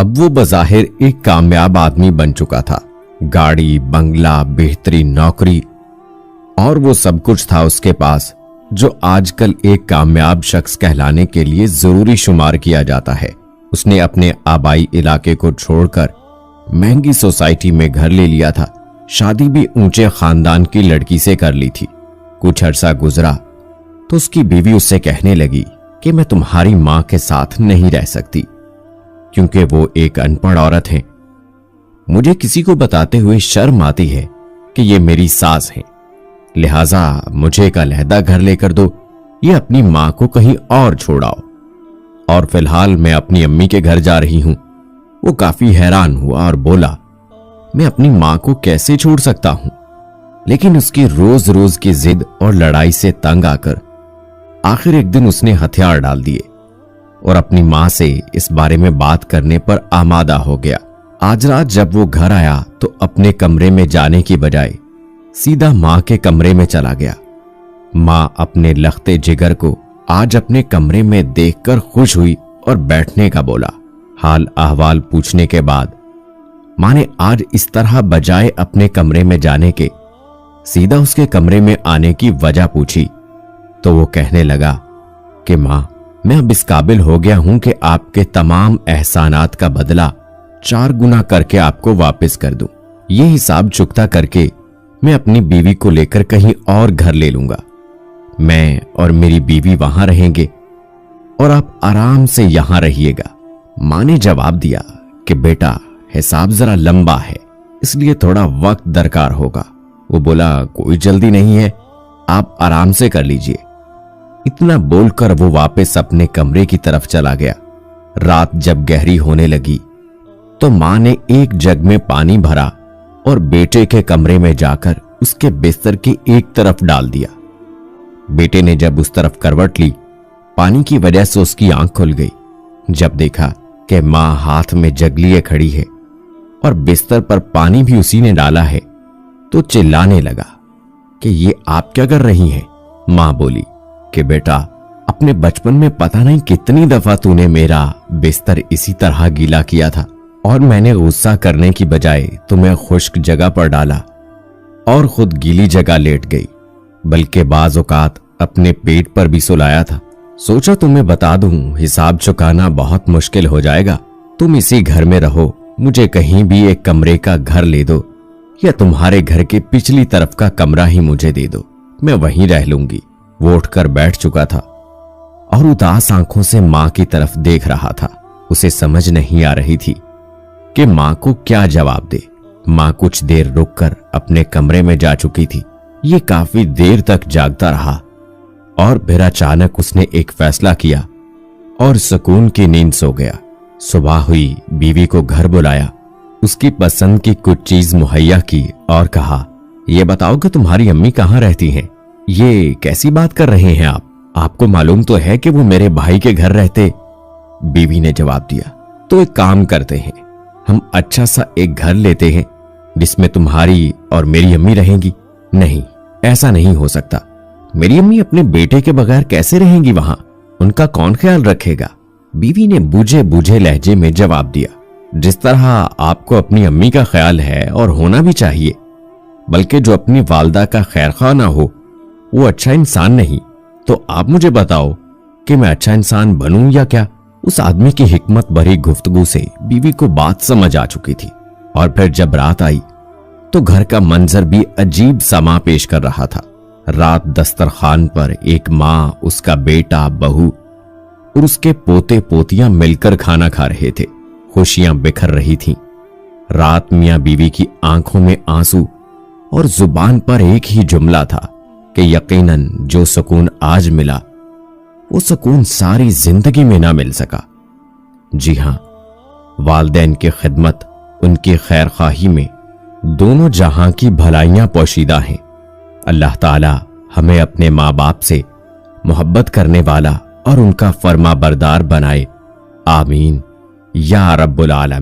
اب وہ بظاہر ایک کامیاب آدمی بن چکا تھا۔ گاڑی، بنگلہ، بہترین نوکری اور وہ سب کچھ تھا اس کے پاس جو آج کل ایک کامیاب شخص کہلانے کے لیے ضروری شمار کیا جاتا ہے۔ اس نے اپنے آبائی علاقے کو چھوڑ کر مہنگی سوسائٹی میں گھر لے لیا تھا۔ شادی بھی اونچے خاندان کی لڑکی سے کر لی تھی۔ کچھ عرصہ گزرا تو اس کی بیوی اس سے کہنے لگی کہ میں تمہاری ماں کے ساتھ نہیں رہ سکتی کیونکہ وہ ایک ان پڑھ عورت ہے۔ مجھے کسی کو بتاتے ہوئے شرم آتی ہے کہ یہ میری ساس ہے، لہٰذا مجھے ایک علیحدہ گھر لے کر دو یا اپنی ماں کو کہیں اور چھوڑاؤ، اور فی الحال میں اپنی امی کے گھر جا رہی ہوں۔ وہ کافی حیران ہوا اور بولا، میں اپنی ماں کو کیسے چھوڑ سکتا ہوں؟ لیکن اس کی روز روز کی ضد اور لڑائی سے تنگ آ کر آخر ایک دن اس نے ہتھیار ڈال دیے اور اپنی ماں سے اس بارے میں بات کرنے پر آمادہ ہو گیا۔ آج رات جب وہ گھر آیا تو اپنے کمرے میں جانے کی بجائے سیدھا ماں کے کمرے میں چلا گیا۔ ماں اپنے لختے جگر کو آج اپنے کمرے میں دیکھ کر خوش ہوئی اور بیٹھنے کا بولا۔ حال احوال پوچھنے کے بعد ماں نے آج اس طرح بجائے اپنے کمرے میں جانے کے سیدھا اس کے کمرے میں آنے کی وجہ پوچھی تو وہ کہنے لگا کہ ماں، میں اب اس قابل ہو گیا ہوں کہ آپ کے تمام احسانات کا بدلہ 4 گنا کر کے آپ کو واپس کر دوں۔ یہ حساب چکتا کر کے میں اپنی بیوی کو لے کر کہیں اور گھر لے لوں گا۔ میں اور میری بیوی وہاں رہیں گے اور آپ آرام سے یہاں رہیے گا۔ ماں نے جواب دیا کہ بیٹا، حساب ذرا لمبا ہے، اس لیے تھوڑا وقت درکار ہوگا۔ وہ بولا، کوئی جلدی نہیں ہے، آپ آرام سے کر لیجئے۔ اتنا بول کر وہ واپس اپنے کمرے کی طرف چلا گیا۔ رات جب گہری ہونے لگی تو ماں نے ایک جگ میں پانی بھرا اور بیٹے کے کمرے میں جا کر اس کے بستر کی ایک طرف ڈال دیا۔ بیٹے نے جب اس طرف کروٹ لی، پانی کی وجہ سے اس کی آنکھ کھل گئی۔ جب دیکھا کہ ماں ہاتھ میں جگ لیے کھڑی ہے اور بستر پر پانی بھی اسی نے ڈالا ہے تو چلانے لگا کہ یہ آپ کیا کر رہی ہیں؟ ماں بولی کہ بیٹا، اپنے بچپن میں پتہ نہیں کتنی دفعہ تو نے میرا بستر اسی طرح گیلا کیا تھا اور میں نے غصہ کرنے کی بجائے تمہیں خشک جگہ پر ڈالا اور خود گیلی جگہ لیٹ گئی، بلکہ بعض اوقات اپنے پیٹ پر بھی سلایا تھا۔ سوچا تمہیں بتا دوں، حساب چکانا بہت مشکل ہو جائے گا، تم اسی گھر میں رہو، مجھے کہیں بھی ایک کمرے کا گھر لے دو یا تمہارے گھر کے پچھلی طرف کا کمرہ ہی مجھے دے دو، میں وہیں رہ لوں گی۔ وہ اٹھ کر بیٹھ چکا تھا اور اداس آنکھوں سے ماں کی طرف دیکھ رہا تھا۔ اسے سمجھ نہیں آ رہی تھی کہ ماں کو کیا جواب دے۔ ماں کچھ دیر رک کر اپنے کمرے میں جا چکی تھی۔ یہ کافی دیر تک جاگتا رہا اور پھر اچانک اس نے ایک فیصلہ کیا اور سکون کی نیند سو گیا۔ صبح ہوئی، بیوی کو گھر بلایا، اس کی پسند کی کچھ چیز مہیا کی اور کہا، یہ بتاؤ کہ تمہاری امی کہاں رہتی ہیں؟ یہ کیسی بات کر رہے ہیں آپ کو معلوم تو ہے کہ وہ میرے بھائی کے گھر رہتے۔ بیوی نے جواب دیا، تو ایک کام کرتے ہیں، ہم اچھا سا ایک گھر لیتے ہیں جس میں تمہاری اور میری امی رہیں گی۔ نہیں، ایسا نہیں ہو سکتا، میری امی اپنے بیٹے کے بغیر کیسے رہیں گی وہاں؟ ان کا کون خیال رکھے گا؟ بیوی نے بوجھے بوجھے لہجے میں جواب دیا، جس طرح آپ کو اپنی امی کا خیال ہے اور ہونا بھی چاہیے، بلکہ جو اپنی والدہ کا خیر خواہ نہ ہو وہ اچھا انسان نہیں۔ تو آپ مجھے بتاؤ کہ میں اچھا انسان بنوں یا کیا؟ اس آدمی کی حکمت بھری گفتگو سے بیوی کو بات سمجھ آ چکی تھی، اور پھر جب رات آئی تو گھر کا منظر بھی عجیب سما پیش کر رہا تھا۔ رات دسترخوان پر ایک ماں، اس کا بیٹا، بہو اور اس کے پوتے پوتیاں مل کر کھانا کھا رہے تھے۔ خوشیاں بکھر رہی تھیں۔ رات میاں بیوی کی آنکھوں میں آنسو اور زبان پر ایک ہی جملہ تھا کہ یقیناً جو سکون آج ملا وہ سکون ساری زندگی میں نہ مل سکا۔ جی ہاں، والدین کی خدمت، ان کی خیر خواہی میں دونوں جہاں کی بھلائیاں پوشیدہ ہیں۔ اللہ تعالی ہمیں اپنے ماں باپ سے محبت کرنے والا اور ان کا فرما بردار بنائے، آمین یا رب العالمین۔